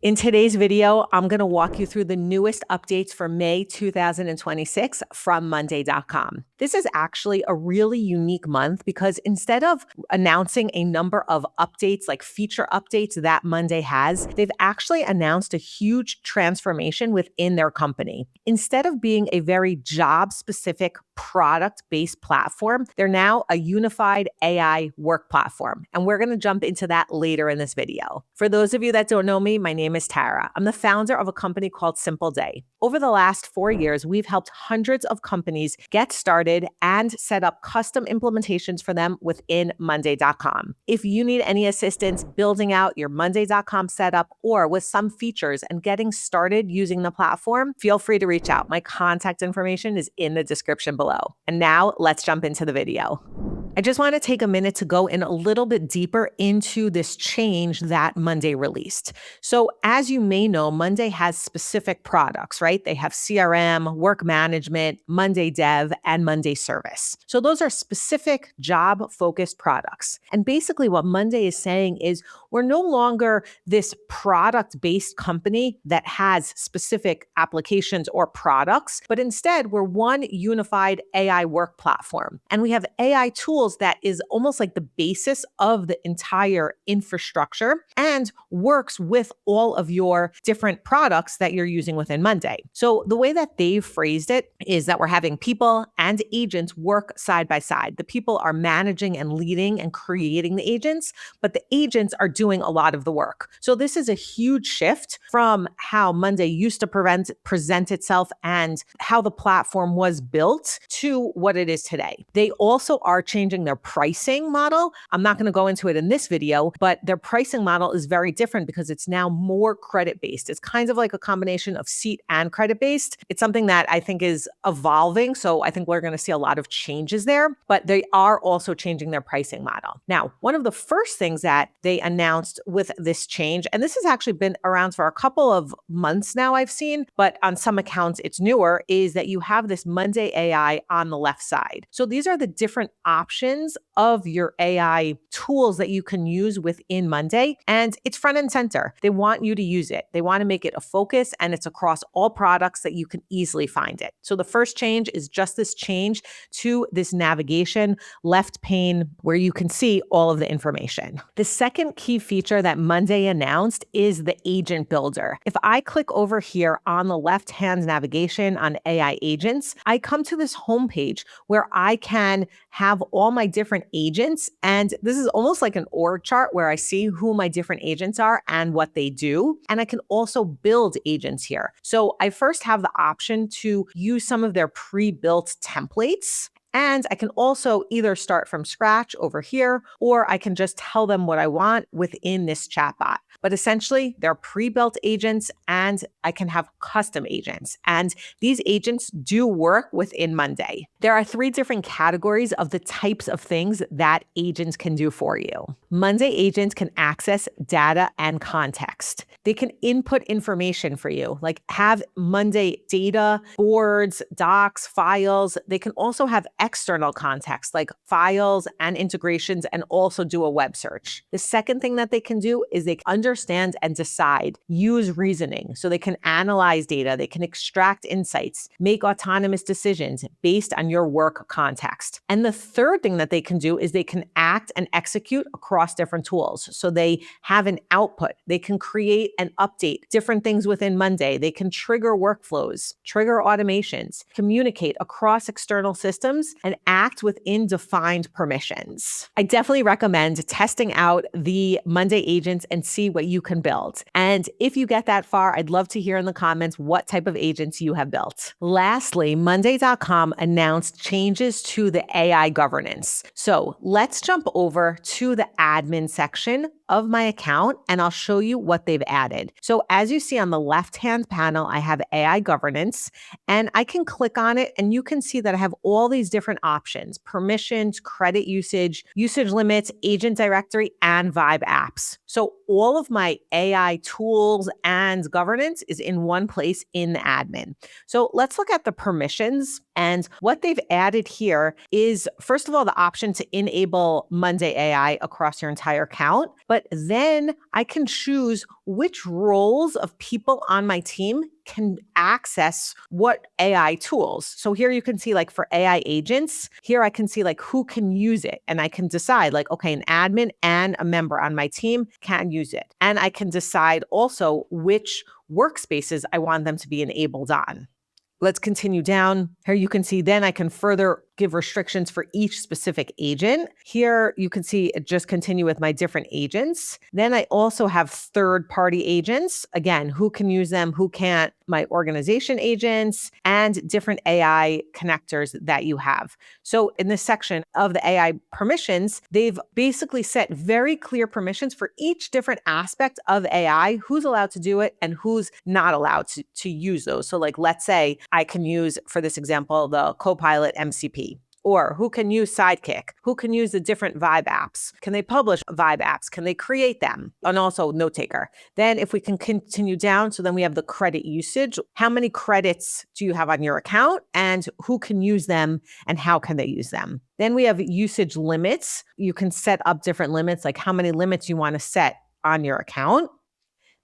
In today's video, I'm going to walk you through the newest updates for May 2026 from Monday.com. This is actually a really unique month because instead of announcing a number of updates, like feature updates that Monday has, they've actually announced a huge transformation within their company. Instead of being a very job-specific product-based platform, they're now a unified AI work platform. And we're going to jump into that later in this video. For those of you that don't know me, my name is Tara. I'm the founder of a company called Simple Day. Over the last 4 years, we've helped hundreds of companies get started and set up custom implementations for them within Monday.com. If you need any assistance building out your Monday.com setup or with some features and getting started using the platform, feel free to reach out. My contact information is in the description below. And now let's jump into the video. I just want to take a minute to go in a little bit deeper into this change that Monday released. So as you may know, Monday has specific products, right? They have CRM, work management, Monday Dev, and Monday Service. So those are specific job-focused products. And basically what Monday is saying is we're no longer this product-based company that has specific applications or products, but instead we're one unified AI work platform. And we have AI tools that is almost like the basis of the entire infrastructure and works with all of your different products that you're using within Monday. So the way that they've phrased it is that we're having people and agents work side by side. The people are managing and leading and creating the agents, but the agents are doing a lot of the work. So this is a huge shift from how Monday used to present itself and how the platform was built to what it is today. They also are changing their pricing model. I'm not going to go into it in this video, but their pricing model is very different because it's now more credit-based. It's kind of like a combination of seat and credit-based. It's something that I think is evolving. So I think we're going to see a lot of changes there, but they are also changing their pricing model. Now, one of the first things that they announced with this change, and this has actually been around for a couple of months now, I've seen, but on some accounts it's newer, is that you have this Monday AI on the left side. So these are the different options of your AI tools that you can use within Monday, and it's front and center. They want you to use it. They want to make it a focus, and it's across all products that you can easily find it. So the first change is just this change to this navigation left pane where you can see all of the information. The second key feature that Monday announced is the agent builder. If I click over here on the left-hand navigation on AI agents, I come to this homepage where I can have all my different agents. And this is almost like an org chart where I see who my different agents are and what they do. And I can also build agents here. So I first have the option to use some of their pre-built templates. And I can also either start from scratch over here, or I can just tell them what I want within this chatbot. But essentially, they're pre-built agents and I can have custom agents. And these agents do work within Monday. There are 3 different categories of the types of things that agents can do for you. Monday agents can access data and context. They can input information for you, like have Monday data, boards, docs, files. They can also have external context like files and integrations and also do a web search. The second thing that they can do is they understand and decide, use reasoning. So they can analyze data, they can extract insights, make autonomous decisions based on your work context. And the third thing that they can do is they can act and execute across different tools. So they have an output. They can create and update different things within Monday. They can trigger workflows, trigger automations, communicate across external systems, and act within defined permissions. I definitely recommend testing out the Monday agents and see what you can build. And if you get that far, I'd love to hear in the comments what type of agents you have built. Lastly, Monday.com announced changes to the AI governance. So let's jump over to the admin section of my account and I'll show you what they've added. So as you see on the left-hand panel, I have AI governance and I can click on it and you can see that I have all these different options: permissions, credit usage, usage limits, agent directory, and Vibe apps. So all of my AI tools and governance is in one place in the admin. So let's look at the permissions. And what they've added here is, first of all, the option to enable Monday AI across your entire account. But then I can choose which roles of people on my team can access what AI tools. So here you can see like for AI agents, here I can see like who can use it. And I can decide like, okay, an admin and a member on my team can use it. And I can decide also which workspaces I want them to be enabled on. Let's continue down. Here you can see then I can further give restrictions for each specific agent. Here you can see it just continue with my different agents. Then I also have third-party agents. Again, who can use them, who can't, my organization agents, and different AI connectors that you have. So in this section of the AI permissions, they've basically set very clear permissions for each different aspect of AI, who's allowed to do it and who's not allowed to use those. So like, let's say I can use, for this example, the Copilot MCP. Or who can use Sidekick? Who can use the different Vibe apps? Can they publish Vibe apps? Can they create them? And also Note Taker. Then if we can continue down, so then we have the credit usage. How many credits do you have on your account and who can use them and how can they use them? Then we have usage limits. You can set up different limits, like how many limits you want to set on your account.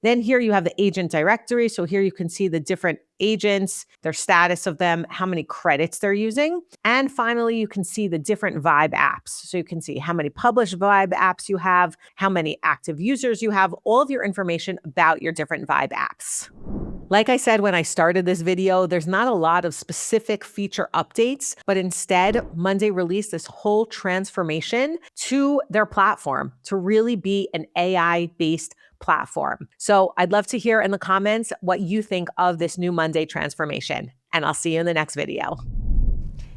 Then here you have the agent directory. So here you can see the different agents, their status of them, how many credits they're using. And finally, you can see the different Vibe apps. So you can see how many published Vibe apps you have, how many active users you have, all of your information about your different Vibe apps. Like I said when I started this video, there's not a lot of specific feature updates, but instead, Monday released this whole transformation to their platform to really be an AI-based platform. So I'd love to hear in the comments what you think of this new Monday transformation, and I'll see you in the next video.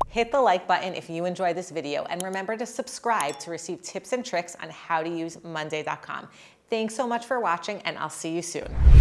Hit the like button if you enjoyed this video, and remember to subscribe to receive tips and tricks on how to use Monday.com. Thanks so much for watching, and I'll see you soon.